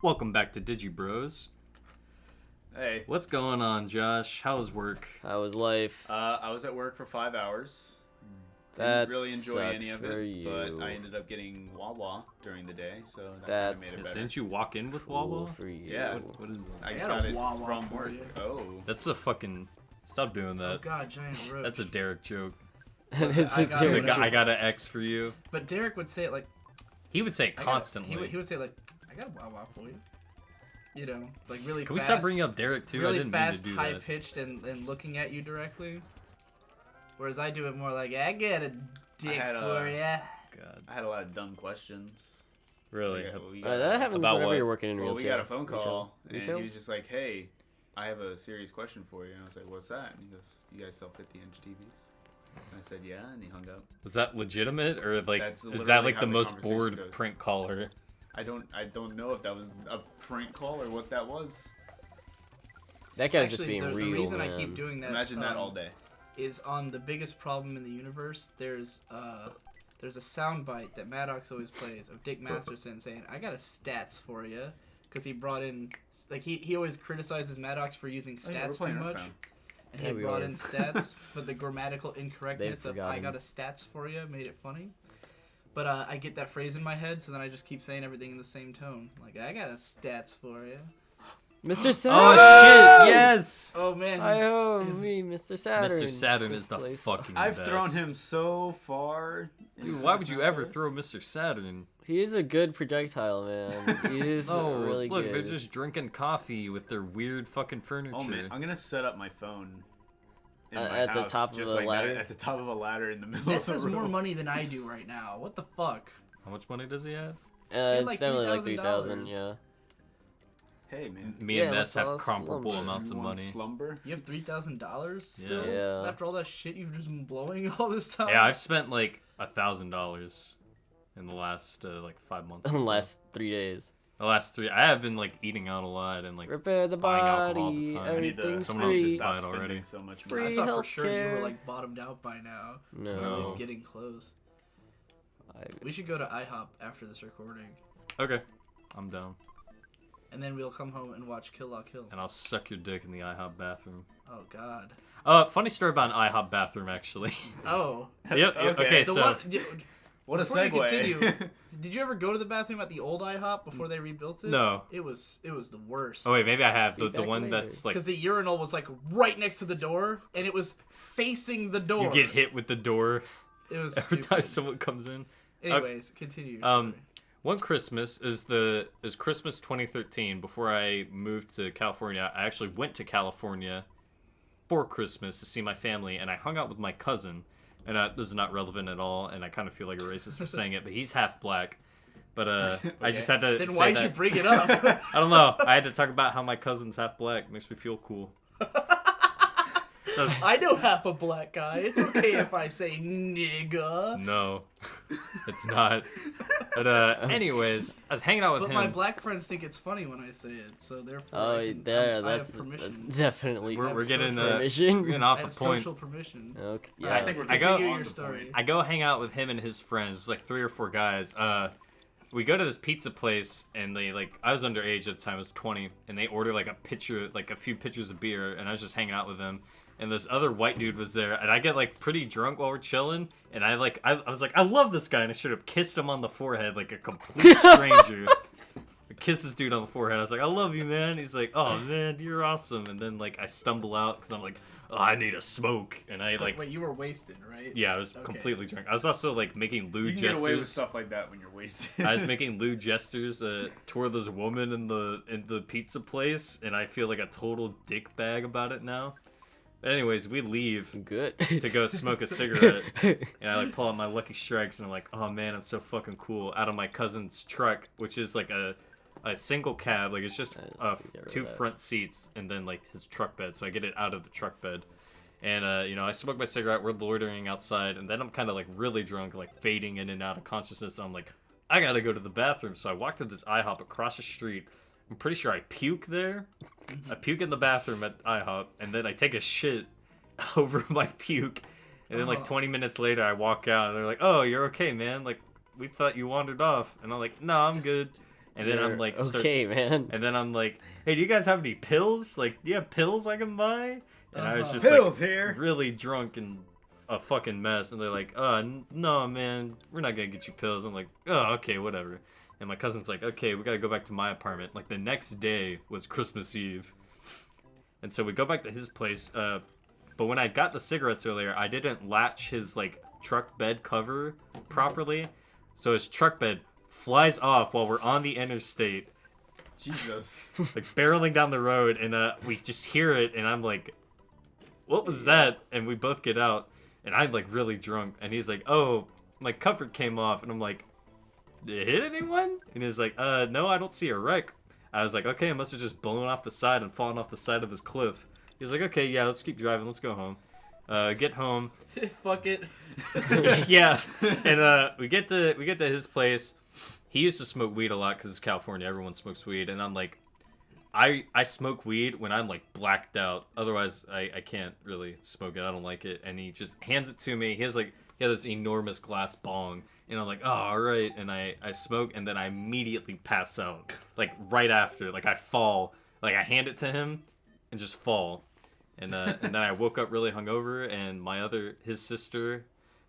Welcome back to Digi Bros. Hey. What's going on, Josh? How was work? How was life? I was at work for 5 hours. That Didn't really enjoy any of sucks for it, but you. I ended up getting Wawa during the day, so that That's kind of made it better. Didn't you walk in with Cool Wawa? for you. Yeah. What is that? I got got a it Wawa from for work. you. Oh. That's a fucking... Stop doing Oh that. god, giant roach. That's a Derek joke. And it's I a got The it. joke. guy, I got an X for you. But Derek would say it like He would say it I got a- constantly. he would say like, I got a Wawa for you. You know, like really Can we fast. stop bringing up Derek too? I really didn't fast, mean to do high that. pitched, and looking at you directly. Whereas I do it more like, I get a dick had for ya. God, I had a lot of dumb questions. really? That happens About whenever what? you're working in Well, retail. we got a phone call, and Retail? he was just like, hey, I have a serious question for you. And I was like, what's that? And he goes, you guys sell 50-inch TVs? And I said, yeah, and he hung up. Was that legitimate or like? That's Is that literally like how the the most conversation bored goes. prank caller? I don't know if that was a prank call or what that was. That guy's Actually, just being the real, reason man. I keep doing that Imagine that all day. is on the biggest problem in the universe. There's a soundbite that Maddox always plays of Dick Masterson saying, "I got a stats for you," because he brought in like he always criticizes Maddox for using Oh, yeah, we're stats too playing much, Earthbound. and Yeah, he we brought are. in stats, but the grammatical incorrectness of forgot "I him. got a stats for you" made it funny. But I get that phrase in my head, so then I just keep saying everything in the same tone, like "I got a stats for you." Mr. Saturn! Oh shit! Yes. Oh man, Hi-ho, his- me, Mr. Saturn. Mr. Saturn This is the place- fucking I've best. thrown him so far. Dude, why would you ever throw Mr. Saturn? He is a good projectile, man. He is Oh, really look, good. they're just drinking coffee with their weird fucking furniture. Oh man, I'm gonna set up my phone in my At the house, top of just a like ladder? that, at the top of a ladder in the middle This of has the room. more money than I do right now. What the fuck? How much money does he have? It's like definitely like $3,000. 3,000, yeah. Hey man, Me Yeah, and Ness let's have all comparable slumber. amounts of you want money. slumber? You have $3,000 Yeah. still? Yeah. After all that shit you've just been blowing all this time? Yeah, I've spent like $1,000 in the last like 5 months. In or the so. last 3 days. The last 3, I have been like eating out a lot and like Repair the buying alcohol all the body, time. I need to everything's someone else is free. buying stop already. spending so much Free money. I thought for sure you healthcare. were like bottomed out by now. No. Or at No. least getting close. We should go to IHOP after this recording. Okay, I'm down. And then we'll come home and watch Kill La Kill. And I'll suck your dick in the IHOP bathroom. Oh god. Funny story about an IHOP bathroom actually. Oh. Yep. Okay. The So one, What a before you segue. continue, did you ever go to the bathroom at the old IHOP before they rebuilt it? No. It was the worst. Oh wait, maybe I have the Feedback one later. that's like Because the urinal was like right next to the door, and it was facing the door. you get hit with the door It was every stupid. time someone comes in. Anyways, continue your Um, story. One Christmas is Christmas 2013. Before I moved to California, I actually went to California for Christmas to see my family, and I hung out with my cousin. And this is not relevant at all, and I kind of feel like a racist for saying it, but he's half black. But I just had to. Then say why'd that. you bring it up? I don't know. I had to talk about how my cousin's half black. Makes me feel cool. I know half a black guy. It's okay if I say nigga. No, it's not. But anyways, I was hanging out with But him. my black friends think it's funny when I say it, so therefore Oh, I that's have permission. that's definitely we're getting permission. we're getting I off have the point. social permission. Okay, Yeah, yeah. I think we're I go- getting Continue on your the story. point. I go hang out with him and his friends, like 3 or 4 guys. We go to this pizza place, and they like I was underage at the time, I was 20, and they order like a few pitchers of beer, and I was just hanging out with them. And this other white dude was there, and I get like pretty drunk while we're chilling, and I was like, I love this guy, and I should have kissed him on the forehead like a complete stranger. I kissed this dude on the forehead. I was like, I love you, man. He's like, oh man, you're awesome. And then like I stumble out because I'm like, oh, I need a smoke, and I So, like. wait, you were wasted, right? Yeah, I was Okay. completely drunk. I was also like making lewd You can gestures. get away with stuff like that when you're wasted. I was making lewd gestures toward this woman in the pizza place, and I feel like a total dick bag about it now. But anyways, we leave Good. to go smoke a cigarette, and I like pull out my Lucky Strikes, and I'm like, oh man, I'm so fucking cool. Out of my cousin's truck, which is like a single cab, like it's just Nice. Get rid of 2 that. front seats, and then like his truck bed. So I get it out of the truck bed. And, I smoke my cigarette, we're loitering outside, and then I'm kind of, like, really drunk, like, fading in and out of consciousness, and I'm like, I gotta go to the bathroom. So I walk to this IHOP across the street. I'm pretty sure I puke there. I puke in the bathroom at IHOP, and then I take a shit over my puke. And then, like, 20 minutes later, I walk out, and they're like, oh, you're okay, man. Like, we thought you wandered off. And I'm like, no, I'm good. And then I'm like, okay, man. And then I'm like, hey, do you guys have any pills? Like, do you have pills I can buy? And I was just Pills like, here. really drunk and a fucking mess. And they're like, no, man, we're not gonna get you pills. I'm like, oh, okay, whatever. And my cousin's like, okay, we gotta go back to my apartment. Like, the next day was Christmas Eve. And so we go back to his place. But when I got the cigarettes earlier, I didn't latch his, like, truck bed cover properly. So his truck bed flies off while we're on the interstate. Jesus. Like, barreling down the road. And we just hear it. And I'm like, what was that? And we both get out. And I'm, like, really drunk. And he's like, oh, my cover came off. And I'm like, did it hit anyone? And he's like, no, I don't see a wreck. I was like, okay, it must have just blown off the side and fallen off the side of this cliff. He's like, okay, yeah, let's keep driving. Let's go home. Get home. Fuck it. Yeah. And we get to his place. He used to smoke weed a lot because it's California. Everyone smokes weed. And I'm like, I smoke weed when I'm, like, blacked out. Otherwise, I can't really smoke it. I don't like it. And he just hands it to me. He has this enormous glass bong. And I'm like, oh, all right. And I smoke, and then I immediately pass out. Like, right after. Like, I fall. Like, I hand it to him and just fall. And then I woke up really hungover, and his sister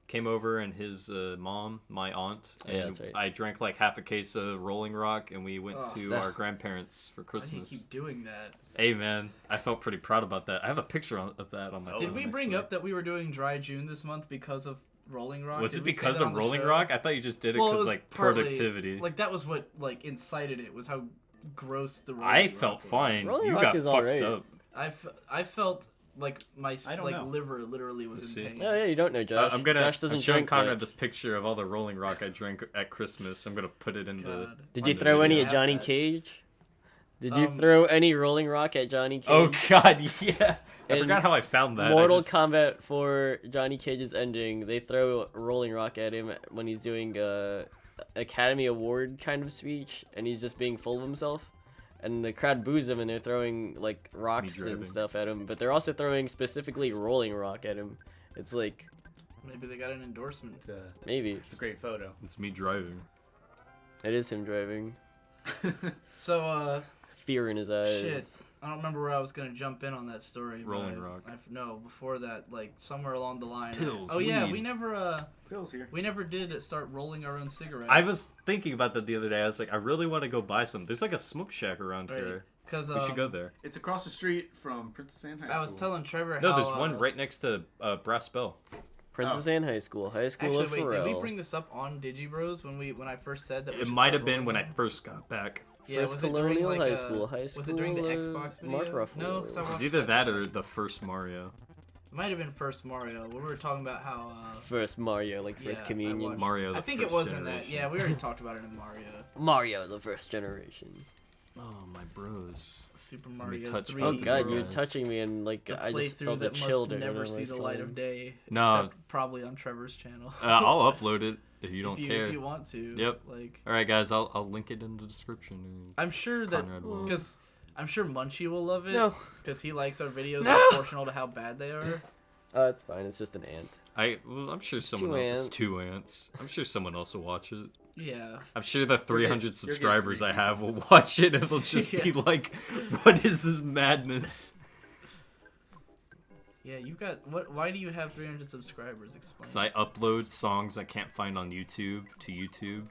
came over, and his mom, my aunt. And Yeah, that's right. I drank, like, half a case of Rolling Rock, and we went to our grandparents for Why do you Christmas. keep doing that? Hey, man. I felt pretty proud about that. I have a picture of that on my phone. Did we bring actually. up that we were doing Dry June this month because of Rolling Rock? Was Did it we say because that of on the Rolling show? Rock? I thought you just did it Well, because, was like, partly- productivity. Like, that was what, like, incited it, was how gross the Rolling I Rock felt was. fine. Rolling You Rock got is fucked alright. up. I felt like my I don't know. liver literally was Let's in see. pain. Yeah, you don't know, Josh. Josh doesn't I'm showing drink Conrad much. this picture of all the Rolling Rock I drank at Christmas. I'm gonna put it in the. God. Did on you the throw any video. at Johnny Have that. Cage? Did you Um, throw any Rolling Rock at Johnny Cage? Oh God, yeah. I And forgot how I found that. Mortal I just- Kombat for Johnny Cage's ending, they throw Rolling Rock at him when he's doing a Academy Award kind of speech, and he's just being full of himself. And the crowd boos him, and they're throwing like rocks driving. and stuff at him, but they're also throwing specifically Rolling Rock at him. It's like Maybe they got an endorsement. maybe It's a great photo. It's me driving. it is him driving, So, fear in his eyes. shit. I don't remember where I was gonna jump in on that story. but Rolling Rock. No, before that, like somewhere along the line. Pills, Oh yeah, weed. we never Pills here. did start rolling our own cigarettes. I was thinking about that the other day. I was like, I really want to go buy some. There's like a smoke shack around here. because We should go there. It's across the street from Princess Anne High School. I was telling Trevor No, how. there's one right next to Brass Bell. Princess Anne High School Actually, of wait, Pharrell. did we bring this up on Digi Bros when I first said that? We It should might start have been when I rolling them? first got back. Yeah, First was it during, Colonial like, High School, High Was it during the School, Xbox Mark video? Ruffalo. No, because I It was watched either that or the first Mario. It might have been first Mario. We were talking about how. First Mario, like First Yeah, I Communion. watched- Mario. The I think first it wasn't that. generation. Yeah, we already talked about it in Mario. Mario, the first generation. Oh my bros. Super me Mario touch 3. Oh both of god, you you're guys. touching me and like The I just playthrough felt a that chill must there. never see the light of day. No. Except probably on Trevor's channel. I'll upload it if you don't care. If you want to. Yep. Like, All right, guys. I'll link it in the description. I'm sure that Conrad will. because I'm sure Munchie will love it. No. Because he likes our videos No. proportional to how bad they are. Oh, it's fine. It's just an ant. I'm sure someone Two else. ants. Two ants. I'm sure someone else will watch it. Yeah. I'm sure the 300 you're getting subscribers three I have will watch it, and it'll just be Yeah. like, "What is this madness?" Yeah, you've got what? Why do you have 300 subscribers? Explain. Because I upload songs I can't find on YouTube to YouTube.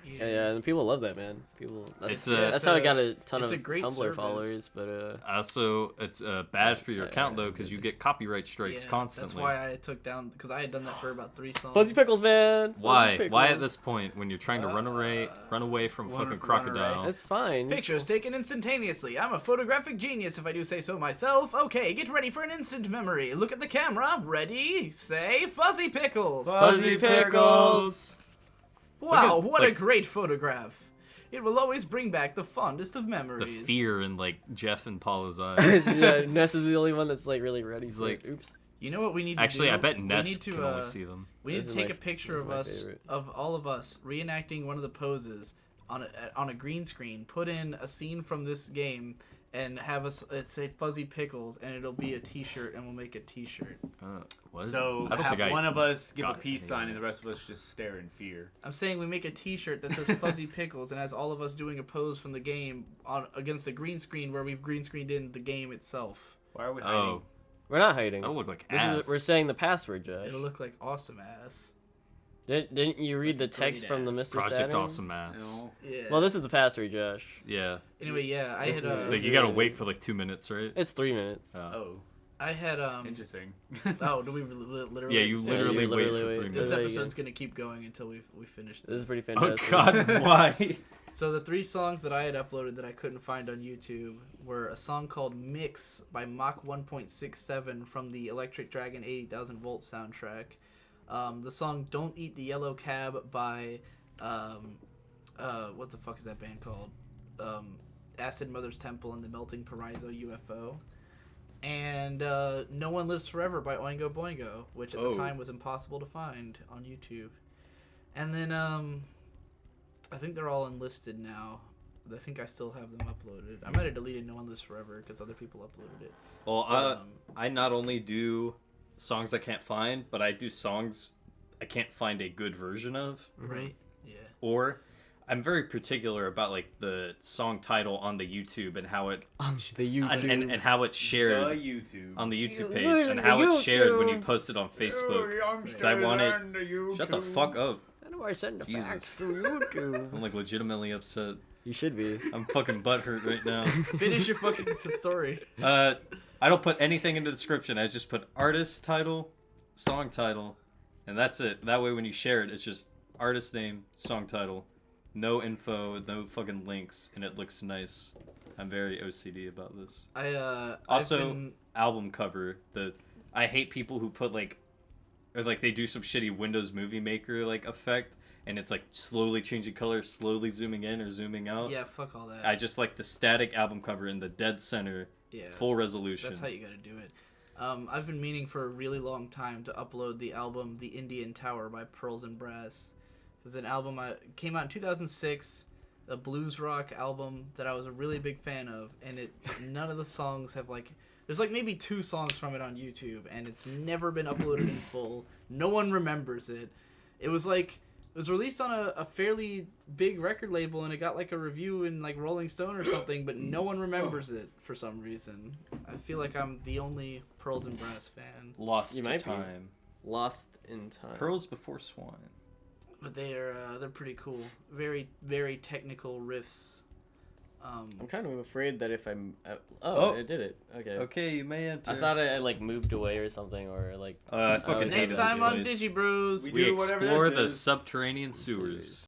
Yeah, and people love that, man. People. That's, It's a- that's how I got a ton it's of a great Tumblr service. followers, but Also, it's bad for your account though, because you get copyright strikes Yeah, constantly. That's why I took down because I had done that for about 3 songs. Fuzzy Pickles, man. Fuzzy Why? Pickles. Why at this point when you're trying to run away from Run- fucking run away. crocodile? That's fine. Pictures taken instantaneously. I'm a photographic genius if I do say so myself. Okay, get ready for an instant memory. Look at the camera. Ready? Say Fuzzy Pickles. Fuzzy Pickles. Wow, Look at, what a like- great photograph. It will always bring back the fondest of The memories. fear in like Jeff and Paula's eyes. Yeah, Ness is the only one that's like really ready. He's for like- it. Oops. You know what we need to Actually, do? I bet we Ness need to, can only see them. We need This to is take my- a picture this of is my us, favorite. of all of us, reenacting one of the poses on a green screen. Put in a scene from this game, and have us say Fuzzy Pickles, and it'll be a T-shirt, and we'll make a T-shirt. What? So I don't have think I one of us give a got peace any sign of and it. the rest of us just stare in fear. I'm saying we make a T-shirt that says Fuzzy Pickles and has all of us doing a pose from the game against the green screen where we've green screened in the game itself. Why are we hiding? Oh, We're not hiding. that'll look like This ass. is we're saying the password, Josh. It'll look like awesome ass. Didn't you read the Like a text from the great Mr. Project Saturn? Awesome Ass. No. Yeah. Well, this is the password, Josh. Yeah. Anyway, yeah, I This had is- Like you gotta wait for like 2 minutes, right? It's 3 minutes. Oh, I had interesting. Oh, do we literally? Yeah, you say- literally, you literally wait for wait. 3 This minutes. That's how you episode's get- gonna keep going until we finish this. This is pretty Oh fantastic. God, why? So the 3 songs that I had uploaded that I couldn't find on YouTube were a song called Mix by Mach 1.67 from the Electric Dragon 80,000 Volt soundtrack. The song Don't Eat the Yellow Cab by, what the fuck is that band called? Acid Mother's Temple and the Melting Paraiso UFO. And No One Lives Forever by Oingo Boingo, which at the time was impossible to find on YouTube. And then, I think they're all enlisted now. I think I still have them uploaded. I might have deleted No One Lives Forever because other people uploaded it. Well, But, I not only do songs I can't find, but I do songs I can't find a good version of. Right? Yeah. Or I'm very particular about like the song title on the YouTube and how it The YouTube. and how it's shared The YouTube. on the YouTube You- page and how it's shared when you YouTube. post it on Facebook. youngsters I want it- and the YouTube. Shut the fuck up! How do I send the Jesus. facts through YouTube? I'm like legitimately upset. You should be. I'm fucking butthurt right now. Finish your fucking story. I don't put anything in the description. I just put artist title, song title, and that's it. That way when you share it, it's just artist name, song title, no info, no fucking links, and it looks nice. I'm very OCD about this. Also, Also, album cover. I hate people who put like, or like they do some shitty Windows Movie Maker like effect, and it's like slowly changing color, slowly zooming in or zooming out. yeah, fuck all that. I just like the static album cover in the dead center, yeah, full resolution. that's how you gotta do it. I've been meaning for a really long time to upload the album The Indian Tower by Pearls and Brass. It's an album came out in 2006, a blues rock album that I was a really big fan of, and none of the songs have like, there's like maybe 2 songs from it on YouTube, and it's never been uploaded in full. No one remembers it. It was released on a fairly big record label, and it got like a review in like Rolling Stone or something, but no one remembers it for some reason. I feel like I'm the only Pearls and Brass fan. Lost You to might be. time. Lost in time. Pearls before Swan. But they're pretty cool. Very, very technical riffs. I'm kind of afraid that if I'm. Oh. I did it. Okay. Okay, you may enter. I thought I like moved away or something, or like. I fucking Next hated Next this time on place. Digi Bros. We We do whatever explore this the is. subterranean sewers.